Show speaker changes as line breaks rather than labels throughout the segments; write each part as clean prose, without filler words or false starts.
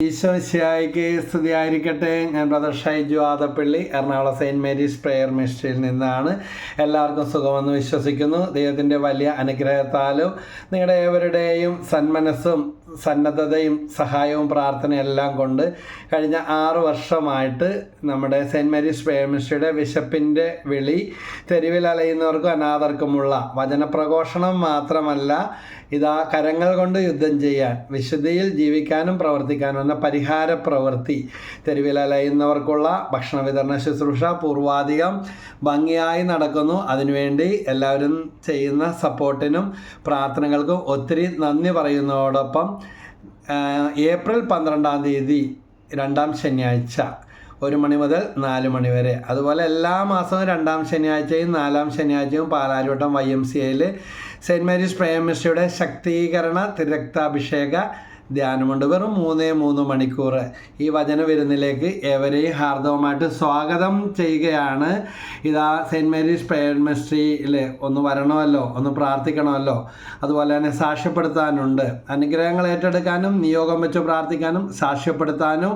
ഈശോമിശിഹായ്ക്ക് സ്തുതിയായിരിക്കട്ടെ. ഞാൻ brother Shaiju Adappally, Ernakulam saint Mary's prayer മിനിസ്ട്രിയിൽ നിന്നാണ്. എല്ലാവർക്കും സുഖമെന്ന് വിശ്വസിക്കുന്നു. ദൈവത്തിൻ്റെ വലിയ അനുഗ്രഹത്താലും നിങ്ങളുടെ ഏവരുടെയും സന്മനസ്സും സന്നദ്ധതയും സഹായവും പ്രാർത്ഥനയെല്ലാം കൊണ്ട് കഴിഞ്ഞ 6 വർഷമായിട്ട് നമ്മുടെ സെയിൻറ്റ് മേരീസ് പ്രെയർ മിനിസ്ട്രിയുടെ വിശപ്പിൻ്റെ വിളി, തെരുവിൽ അലയുന്നവർക്കും അനാഥർക്കുമുള്ള വചനപ്രഘോഷണം മാത്രമല്ല, ഇതാ കരങ്ങൾ കൊണ്ട് യുദ്ധം ചെയ്യാൻ, വിശുദ്ധിയിൽ ജീവിക്കാനും പ്രവർത്തിക്കാനും എന്ന പരിഹാര പ്രവൃത്തി, തെരുവിൽ അലയുന്നവർക്കുള്ള ഭക്ഷണ വിതരണ ശുശ്രൂഷ പൂർവാധികം ഭംഗിയായി നടക്കുന്നു. അതിനുവേണ്ടി എല്ലാവരും ചെയ്യുന്ന സപ്പോർട്ടിനും പ്രാർത്ഥനകൾക്കും ഒത്തിരി നന്ദി പറയുന്നതോടൊപ്പം ഏപ്രിൽ 12-ാം തീയതി 2ാം ശനിയാഴ്ച 1 മണി മുതൽ 4 മണി വരെ, അതുപോലെ എല്ലാ മാസവും 2ാം ശനിയാഴ്ചയും 4ാം ശനിയാഴ്ചയും പാലാരിവട്ടം YMCAയിൽ സെയിൻറ്റ് മേരീസ് പ്രെയർ മിനിസ്ട്രിയുടെ ശക്തീകരണ തിരക്താഭിഷേക ധ്യാനമുണ്ട്. വെറും 3 മണിക്കൂർ. ഈ വചന വിരുന്നിലേക്ക് ഏവരെയും ഹാർദവമായിട്ട് സ്വാഗതം ചെയ്യുകയാണ്. ഇതാ സെയിൻറ്റ് മേരീസ് പ്രെയർ മിനിസ്ട്രിയിൽ ഒന്ന് വരണമല്ലോ, ഒന്ന് പ്രാർത്ഥിക്കണമല്ലോ. അതുപോലെ തന്നെ സാക്ഷ്യപ്പെടുത്താനുണ്ട്. അനുഗ്രഹങ്ങൾ ഏറ്റെടുക്കാനും നിയോഗം വെച്ച് പ്രാർത്ഥിക്കാനും സാക്ഷ്യപ്പെടുത്താനും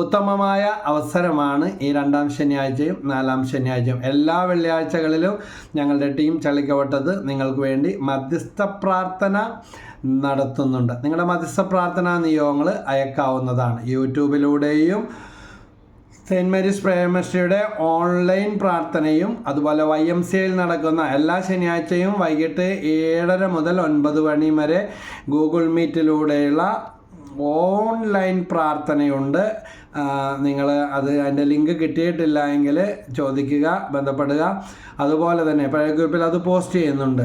ഉത്തമമായ അവസരമാണ് ഈ 2ാം ശനിയാഴ്ചയും 4ാം ശനിയാഴ്ചയും. എല്ലാ വെള്ളിയാഴ്ചകളിലും ഞങ്ങളുടെ ടീം ചള്ളിക്കവട്ടത്ത് നിങ്ങൾക്ക് വേണ്ടി മധ്യസ്ഥ പ്രാർത്ഥന നടത്തുന്നുണ്ട്. നിങ്ങളുടെ മധ്യസ്ഥ പ്രാർത്ഥനാ നിയോഗങ്ങൾ അയക്കാവുന്നതാണ്. യൂട്യൂബിലൂടെയും സെയിൻറ്റ് മേരീസ് പ്രെയർ മിനിസ്ട്രിയുടെ ഓൺലൈൻ പ്രാർത്ഥനയും അതുപോലെ YMCAയിൽ നടക്കുന്ന എല്ലാ ശനിയാഴ്ചയും വൈകിട്ട് 7:30 മുതൽ 9 മണി വരെ ഗൂഗിൾ മീറ്റിലൂടെയുള്ള ഓൺലൈൻ പ്രാർത്ഥനയുണ്ട്. നിങ്ങൾ അതിൻ്റെ ലിങ്ക് കിട്ടിയിട്ടില്ല എങ്കിൽ ചോദിക്കുക, ബന്ധപ്പെടുക. അതുപോലെ തന്നെ പഴയ ഗ്രൂപ്പിൽ അത് പോസ്റ്റ് ചെയ്യുന്നുണ്ട്.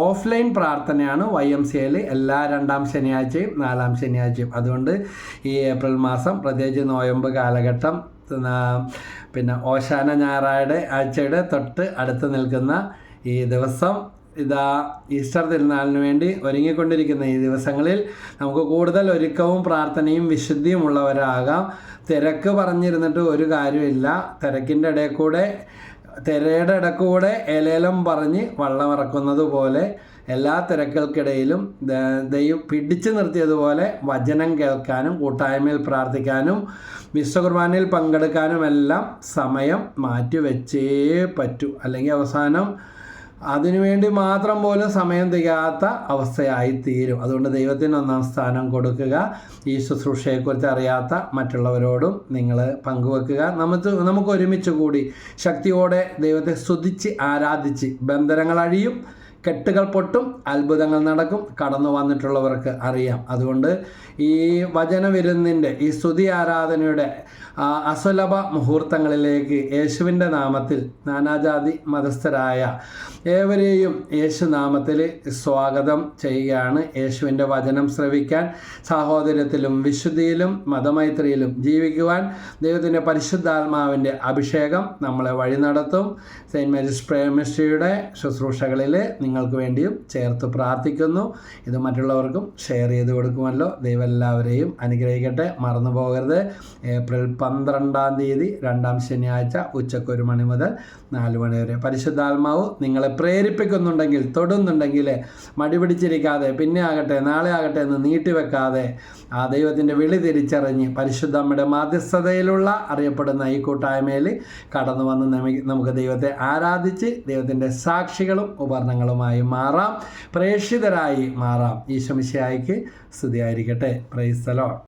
ഓഫ്ലൈൻ പ്രാർത്ഥനയാണ് YMCAയിൽ എല്ലാ 2ാം ശനിയാഴ്ചയും 4ാം ശനിയാഴ്ചയും. അതുകൊണ്ട് ഈ ഏപ്രിൽ മാസം, പ്രത്യേകിച്ച് നോയമ്പ് കാലഘട്ടം, പിന്നെ ഓശാന ഞായറാഴ്ചയുടെ ആഴ്ചയുടെ തൊട്ട് അടുത്ത് നിൽക്കുന്ന ഈ ദിവസം, ഇതാ ഈസ്റ്റർ തിരുനാളിന് വേണ്ടി ഒരുങ്ങിക്കൊണ്ടിരിക്കുന്ന ഈ ദിവസങ്ങളിൽ നമുക്ക് കൂടുതൽ ഒരുക്കവും പ്രാർത്ഥനയും വിശുദ്ധിയും ഉള്ളവരാകാം. തിരക്ക് പറഞ്ഞിരുന്നിട്ട് ഒരു കാര്യമില്ല. തിരക്കിൻ്റെ ഇടയിൽ തിരയുടെ ഇടക്കൂടെ ഏലേലം പറഞ്ഞ് വള്ളം ഇറക്കുന്നത് പോലെ എല്ലാ തിരക്കുകൾക്കിടയിലും ദൈവം പിടിച്ചു നിർത്തിയതുപോലെ വചനം കേൾക്കാനും കൂട്ടായ്മയിൽ പ്രാർത്ഥിക്കാനും വിശ്വകുർബാനയിൽ പങ്കെടുക്കാനുമെല്ലാം സമയം മാറ്റിവെച്ചേ പറ്റൂ. അല്ലെങ്കിൽ അവസാനം അതിനുവേണ്ടി മാത്രം പോലും സമയം തികയാത്ത അവസ്ഥയായി തീരും. അതുകൊണ്ട് ദൈവത്തിന് 1ാം സ്ഥാനം കൊടുക്കുക. ഈ ശുശ്രൂഷയെക്കുറിച്ച് അറിയാത്ത മറ്റുള്ളവരോടും നിങ്ങൾ പങ്കുവെക്കുക. നമുക്ക് ഒരുമിച്ച് കൂടി ശക്തിയോടെ ദൈവത്തെ സ്തുതിച്ച് ആരാധിച്ച് ബന്ധനങ്ങൾ അഴിയും, കെട്ടുകൾ പൊട്ടും, അത്ഭുതങ്ങൾ നടക്കും. കടന്നു വന്നിട്ടുള്ളവർക്ക് അറിയാം. അതുകൊണ്ട് ഈ വചനവിരുന്നിൻ്റെ, ഈ സ്തുതി ആരാധനയുടെ അസുലഭ മുഹൂർത്തങ്ങളിലേക്ക് യേശുവിൻ്റെ നാമത്തിൽ നാനാജാതി മതസ്ഥരായ ഏവരെയും യേശുനാമത്തിൽ സ്വാഗതം ചെയ്യുകയാണ്. യേശുവിൻ്റെ വചനം ശ്രവിക്കാൻ, സാഹോദര്യത്തിലും വിശുദ്ധിയിലും മതമൈത്രിയിലും ജീവിക്കുവാൻ ദൈവത്തിൻ്റെ പരിശുദ്ധാത്മാവിൻ്റെ അഭിഷേകം നമ്മളെ വഴി നടത്തും. സെയിൻറ്റ് മേരീസ് പ്രെയർ മിനിസ്ട്രിയുടെ ശുശ്രൂഷകളിൽ നിങ്ങൾക്ക് വേണ്ടിയും ചേർത്ത് പ്രാർത്ഥിക്കുന്നു. ഇത് മറ്റുള്ളവർക്കും ഷെയർ ചെയ്ത് കൊടുക്കുമല്ലോ. ദൈവം എല്ലാവരെയും അനുഗ്രഹിക്കട്ടെ. മറന്നു പോകരുത്. ഏപ്രിൽ 12-ാം തീയതി 2ാം ശനിയാഴ്ച ഉച്ചക്ക് 1 മണി മുതൽ 4 മണി വരെ. പരിശുദ്ധാത്മാവ് നിങ്ങളെ പ്രേരിപ്പിക്കുന്നുണ്ടെങ്കിൽ, തൊടുന്നുണ്ടെങ്കിൽ മടി പിടിച്ചിരിക്കാതെ, പിന്നെ ആകട്ടെ നാളെ ആകട്ടെ എന്ന് നീട്ടിവെക്കാതെ ആ ദൈവത്തിൻ്റെ വിളി തിരിച്ചറിഞ്ഞ് പരിശുദ്ധമ്മയുടെ മാധ്യസ്ഥതയിലുള്ള അറിയപ്പെടുന്ന ഈ കൂട്ടായ്മയിൽ കടന്നു വന്ന് നമുക്ക് ദൈവത്തെ ആരാധിച്ച് ദൈവത്തിൻ്റെ സാക്ഷികളും ഉപകരണങ്ങളുമായി മാറാം, പ്രേക്ഷിതരായി മാറാം. ഈശോ മിശിഹായ്ക്ക് സ്തുതിയായിരിക്കട്ടെ. Praise the Lord.